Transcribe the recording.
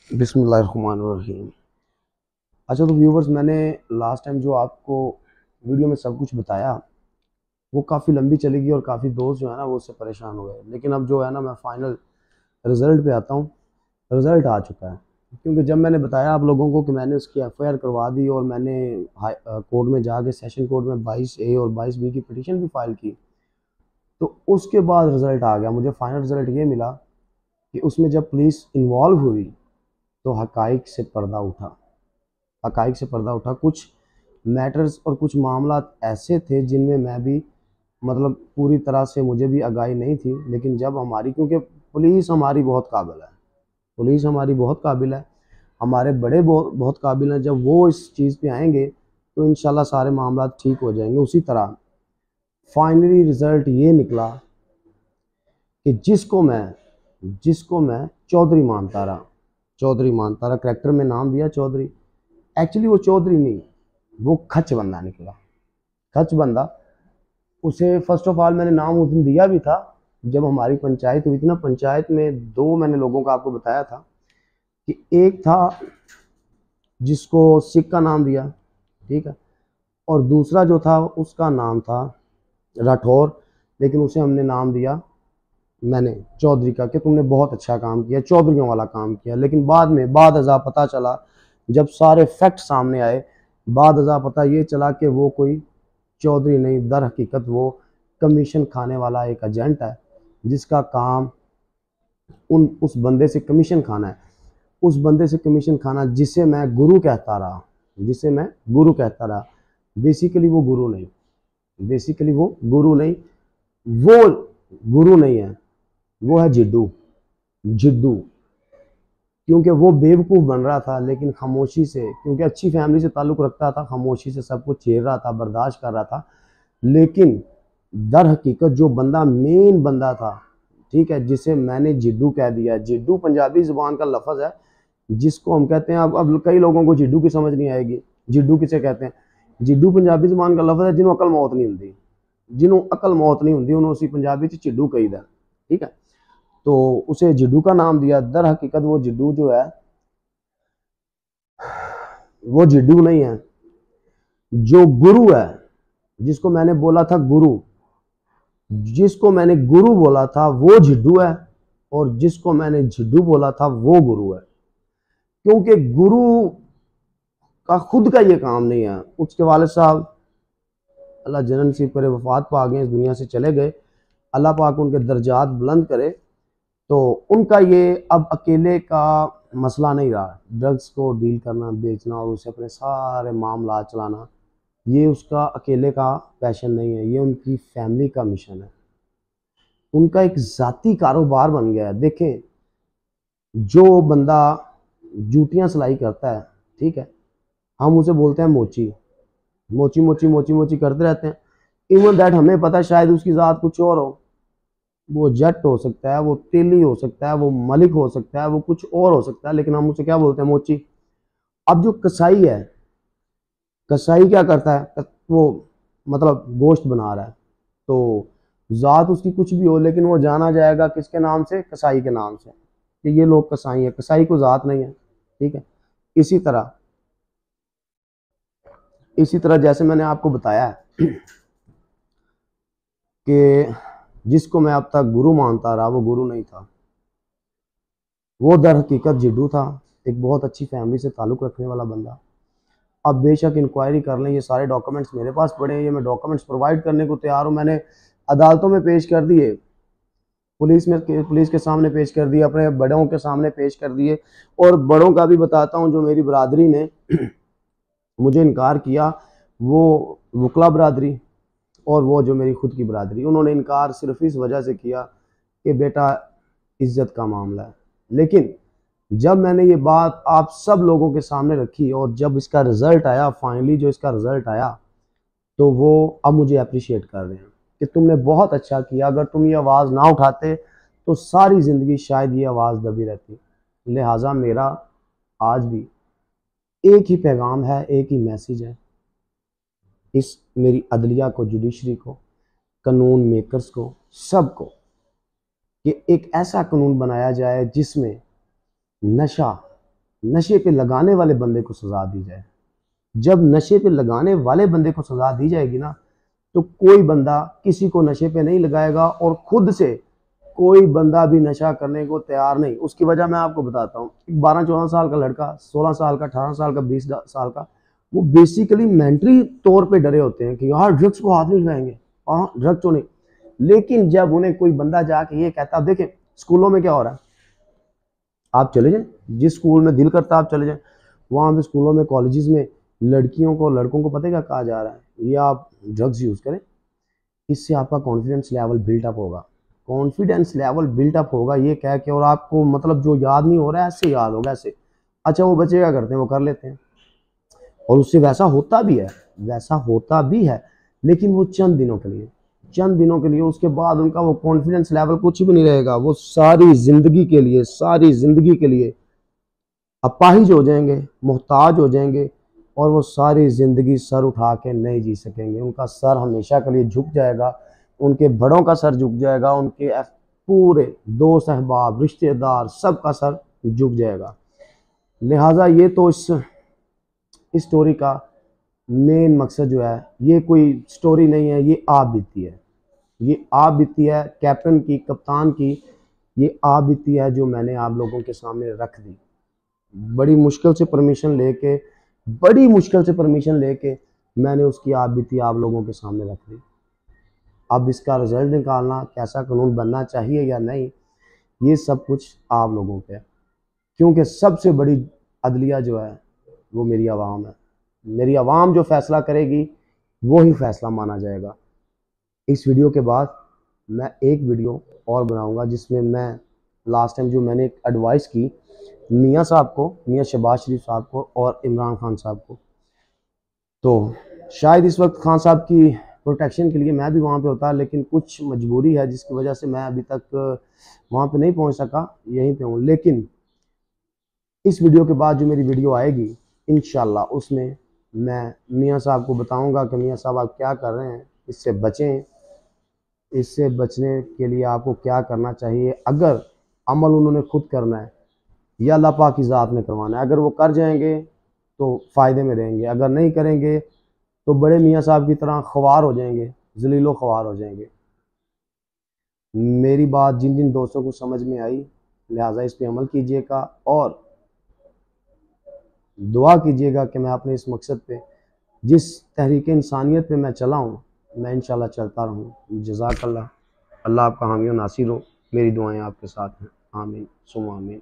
बिस्मिल्लाहिर्रहमानिर्रहीम। अच्छा तो व्यूवर्स, मैंने लास्ट टाइम जो आपको वीडियो में सब कुछ बताया वो काफ़ी लंबी चलेगी और काफ़ी दोस्त जो है ना वो उससे परेशान हुए। लेकिन अब जो है ना मैं फाइनल रिज़ल्ट पे आता हूँ। रिज़ल्ट आ चुका है, क्योंकि जब मैंने बताया आप लोगों को कि मैंने उसकी एफआईआर करवा दी और मैंने कोर्ट में जाके सेशन कोर्ट में 22A और 22B की पिटीशन भी फाइल की, तो उसके बाद रिज़ल्ट आ गया। मुझे फाइनल रिज़ल्ट ये मिला कि उसमें जब पुलिस इन्वॉल्व हुई तो हकाइक से पर्दा उठा। हकाइक से पर्दा उठा। कुछ मैटर्स और कुछ मामला ऐसे थे जिनमें मैं भी मतलब पूरी तरह से मुझे भी आगाही नहीं थी। लेकिन जब हमारी, क्योंकि पुलिस हमारी बहुत काबिल है, पुलिस हमारी बहुत काबिल है, हमारे बड़े बहुत बहुत काबिल हैं। जब वो इस चीज़ पे आएंगे तो इंशाल्लाह सारे मामला ठीक हो जाएंगे। उसी तरह फाइनली रिज़ल्ट ये निकला कि जिसको मैं चौधरी मानता रहा, चौधरी मानता रहा, करेक्टर में नाम दिया चौधरी। एक्चुअली वो चौधरी नहीं, वो खच बंदा निकला। खच बंदा, उसे फर्स्ट ऑफ ऑल मैंने नाम उस दिन दिया भी था जब हमारी पंचायत हुई थी ना। पंचायत में दो मैंने लोगों को आपको बताया था कि एक था जिसको सिख का नाम दिया, ठीक है, और दूसरा जो था उसका नाम था राठौर। लेकिन उसे हमने नाम दिया मैंने चौधरी का कि तुमने बहुत अच्छा काम किया, चौधरियों वाला काम किया। लेकिन बाद में बाद अज़ा पता चला, जब सारे फैक्ट सामने आए, बाद अज़ा पता ये चला कि वो कोई चौधरी नहीं, दर हकीकत वो कमीशन खाने वाला एक एजेंट है जिसका काम उस बंदे से कमीशन खाना है। उस बंदे से कमीशन खाना जिसे मैं गुरु कहता रहा, जिसे मैं गुरु कहता रहा। बेसिकली वो गुरु नहीं, बेसिकली वो गुरु नहीं, वो गुरु नहीं है, वो है जिड्डू। जिड्डू, क्योंकि वो बेवकूफ़ बन रहा था लेकिन खामोशी से, क्योंकि अच्छी फैमिली से ताल्लुक़ रखता था, खामोशी से सब कुछ झेल रहा था, बर्दाश्त कर रहा था। लेकिन दर हकीकत जो बंदा मेन बंदा था, ठीक है, जिसे मैंने जिड्डू कह दिया। जिड्डू पंजाबी ज़ुबान का लफ्ज़ है जिसको हम कहते हैं, अब कई लोगों को जिड्डू की समझ नहीं आएगी। जिड्डू किसे कहते हैं? जिड्डू पंजाबी ज़ुबान का लफ्ज़ है जिन्हों अकल मौत नहीं होंगी, जिन्हों अकल मौत नहीं होंगी उन्होंने उसी पंजाबी च जिड्डू कहीदा, ठीक है। तो उसे जिड्डू का नाम दिया। दर हकीकत वो जिड्डू जो है वो जिड्डू नहीं है। जो गुरु है, जिसको मैंने बोला था गुरु, जिसको मैंने गुरु बोला था वो जिड्डू है, और जिसको मैंने जिड्डू बोला था वो गुरु है। क्योंकि गुरु का खुद का ये काम नहीं है। उसके वाले साहब अल्लाह जन्नत नसीब करे, वफात पा गए, इस दुनिया से चले गए। अल्लाह पाक उनके दर्जात बुलंद करे। तो उनका ये अब अकेले का मसला नहीं रहा, ड्रग्स को डील करना, बेचना और उसे अपने सारे मामला चलाना, ये उसका अकेले का पैशन नहीं है, ये उनकी फैमिली का मिशन है। उनका एक ज़ाती कारोबार बन गया है। देखें, जो बंदा जूतियाँ सिलाई करता है, ठीक है, हम उसे बोलते हैं मोची। मोची मोची मोची मोची करते रहते हैं। इवन दैट हमें पता है शायद उसकी ज़ात कुछ और हो, वो जट हो सकता है, वो तेली हो सकता है, वो मलिक हो सकता है, वो कुछ और हो सकता है, लेकिन हम उसे क्या बोलते हैं? मोची। अब जो कसाई है, कसाई क्या करता है? वो मतलब गोश्त बना रहा है, तो ज़ात उसकी कुछ भी हो लेकिन वो जाना जाएगा किसके नाम से? कसाई के नाम से, कि ये लोग कसाई हैं। कसाई को ज़ात नहीं है, ठीक है। इसी तरह इसी तरह जैसे मैंने आपको बताया है कि जिसको मैं अब तक गुरु मानता रहा वो गुरु नहीं था, वो दर हकीकत जिड्डू था, एक बहुत अच्छी फैमिली से ताल्लुक़ रखने वाला बंदा। अब बेशक इंक्वायरी कर लें, ये सारे डॉक्यूमेंट्स मेरे पास पड़े हैं, ये मैं डॉक्यूमेंट्स प्रोवाइड करने को तैयार हूँ। मैंने अदालतों में पेश कर दिए, पुलिस के सामने पेश कर दिए, अपने बड़ों के सामने पेश कर दिए। और बड़ों का भी बताता हूँ, जो मेरी बरादरी ने मुझे इनकार किया, वो वकला बरादरी और वो जो मेरी खुद की बरादरी, उन्होंने इनकार सिर्फ इस वजह से किया कि बेटा इज्जत का मामला है। लेकिन जब मैंने ये बात आप सब लोगों के सामने रखी और जब इसका रिजल्ट आया, फाइनली जो इसका रिजल्ट आया, तो वो अब मुझे अप्रिशिएट कर रहे हैं कि तुमने बहुत अच्छा किया। अगर तुम ये आवाज़ ना उठाते तो सारी ज़िंदगी शायद ये आवाज़ दबी रहती। लिहाजा मेरा आज भी एक ही पैगाम है, एक ही मैसेज है इस मेरी अदलिया को, जुडिशरी को, कानून मेकर्स को, सबको, कि एक ऐसा कानून बनाया जाए जिसमें नशा नशे पे लगाने वाले बंदे को सज़ा दी जाए। जब नशे पे लगाने वाले बंदे को सज़ा दी जाएगी ना, तो कोई बंदा किसी को नशे पे नहीं लगाएगा, और खुद से कोई बंदा भी नशा करने को तैयार नहीं। उसकी वजह मैं आपको बताता हूँ। एक 12-14 साल का लड़का, 16 साल का, 18 साल का, 20 साल का, वो बेसिकली मेंटली तौर पे डरे होते हैं कि यार ड्रग्स को हाथ नहीं लगाएंगे, हाँ ड्रग्स तो नहीं। लेकिन जब उन्हें कोई बंदा जाके ये कहता, अब देखें स्कूलों में क्या हो रहा है, आप चले जाएं जिस स्कूल में दिल करता है आप चले जाएं, वहाँ पे स्कूलों में, कॉलेजेस में लड़कियों को, लड़कों को पता है क्या कहा जा रहा है, ये आप ड्रग्स यूज़ करें, इससे आपका कॉन्फिडेंस लेवल बिल्टअप होगा। कॉन्फिडेंस लेवल बिल्टअप होगा ये कह के, और आपको मतलब जो याद नहीं हो रहा है ऐसे याद होगा ऐसे। अच्छा वो बच्चे क्या करते हैं, वो कर लेते हैं, और उससे वैसा होता भी है, वैसा होता भी है, लेकिन वो चंद दिनों के लिए, चंद दिनों के लिए, उसके बाद उनका वो कॉन्फिडेंस लेवल कुछ भी नहीं रहेगा। वो सारी जिंदगी के लिए, सारी जिंदगी के लिए अपाहिज हो जाएंगे, मोहताज हो जाएंगे, और वो सारी ज़िंदगी सर उठा के नहीं जी सकेंगे। उनका सर हमेशा के लिए झुक जाएगा, उनके बड़ों का सर झुक जाएगा, उनके पूरे दोस्त अहबाब रिश्तेदार सबका सर झुक जाएगा। लिहाजा ये तो इस स्टोरी का मेन मकसद जो है, ये कोई स्टोरी नहीं है, ये आप बीती है, ये आप बीती है कैप्टन की, कप्तान की, ये आप बीती है जो मैंने आप लोगों के सामने रख दी। बड़ी मुश्किल से परमिशन लेके, बड़ी मुश्किल से परमिशन लेके मैंने उसकी आप बीती आप लोगों के सामने रख दी। अब इसका रिजल्ट निकालना, कैसा कानून बनना चाहिए या नहीं, ये सब कुछ आप लोगों पे है, क्योंकि सबसे बड़ी अदलिया जो है वो मेरी आवाम है। मेरी आवाम जो फैसला करेगी वो ही फैसला माना जाएगा। इस वीडियो के बाद मैं एक वीडियो और बनाऊंगा जिसमें मैं लास्ट टाइम जो मैंने एक एडवाइस की मियाँ साहब को, मियाँ शहबाज शरीफ साहब को और इमरान खान साहब को, तो शायद इस वक्त खान साहब की प्रोटेक्शन के लिए मैं भी वहाँ पे होता, लेकिन कुछ मजबूरी है जिसकी वजह से मैं अभी तक वहाँ पे नहीं पहुँच सका, यहीं पे हूँ। लेकिन इस वीडियो के बाद जो मेरी वीडियो आएगी इंशाल्लाह, उसमें मैं मियाँ साहब को बताऊँगा कि मियाँ साहब आप क्या कर रहे हैं, इससे बचें, इससे बचने के लिए आपको क्या करना चाहिए। अगर अमल उन्होंने खुद करना है या अल्लाह पाक की ज़ात ने करवाना है, अगर वो कर जाएंगे तो फ़ायदे में रहेंगे, अगर नहीं करेंगे तो बड़े मियाँ साहब की तरह ख्वार हो जाएंगे, जलीलो ख्वार हो जाएंगे। मेरी बात जिन जिन दोस्तों को समझ में आई, लिहाजा इस पे अमल कीजिएगा और दुआ कीजिएगा कि मैं अपने इस मकसद पे, जिस तहरीक इंसानियत पे मैं चला हूँ, मैं इंशाल्लाह चलता रहूँ। जज़ाकल्लाह। अल्लाह आपका हामी और नासिर हो। मेरी दुआएं आपके साथ हैं। आमीन सुम्मा आमीन।